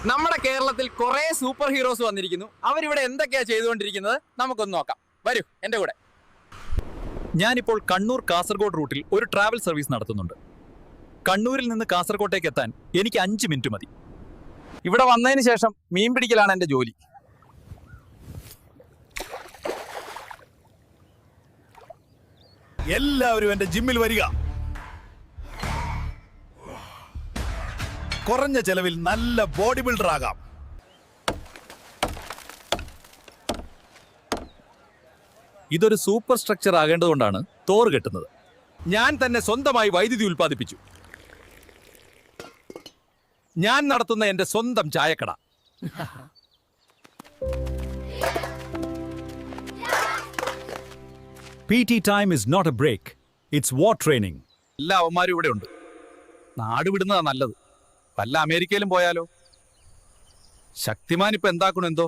നമ്മുടെ കേരളത്തിൽ കുറെ സൂപ്പർ ഹീറോസ് വന്നിരിക്കുന്നു. അവരിവിടെ എന്തൊക്കെയാ ചെയ്തുകൊണ്ടിരിക്കുന്നത് നമുക്കൊന്ന് നോക്കാം. വരൂ എൻ്റെ കൂടെ. ഞാനിപ്പോൾ കണ്ണൂർ കാസർഗോഡ് റൂട്ടിൽ ഒരു ട്രാവൽ സർവീസ് നടത്തുന്നുണ്ട്. കണ്ണൂരിൽ നിന്ന് കാസർഗോട്ടേക്ക് എത്താൻ എനിക്ക് 5 മിനിറ്റ് മതി. ഇവിടെ വന്നതിന് ശേഷം മീൻ പിടിക്കലാണ് എൻ്റെ ജോലി. എല്ലാവരും എന്റെ ജിമ്മിൽ വരിക. കുറഞ്ഞ ചെലവിൽ നല്ല ബോഡി ബിൽഡർ ആകാം. ഇതൊരു സൂപ്പർ സ്ട്രക്ചർ ആകേണ്ടതുകൊണ്ടാണ് തോറ് കെട്ടുന്നത്. ഞാൻ തന്നെ സ്വന്തമായി വൈദ്യുതി ഉൽപ്പാദിപ്പിച്ചു. ഞാൻ നടത്തുന്ന എന്റെ സ്വന്തം ചായക്കട. PT time is not a break. It's war training. എല്ലാ അവന്മാരും ഇവിടെ ഉണ്ട്. നാട് വിടുന്നതാ നല്ലത്. വല്ല അമേരിക്കയിലും പോയാലോ? ശക്തിമാൻ ഇപ്പൊ എന്താക്കണോ എന്തോ.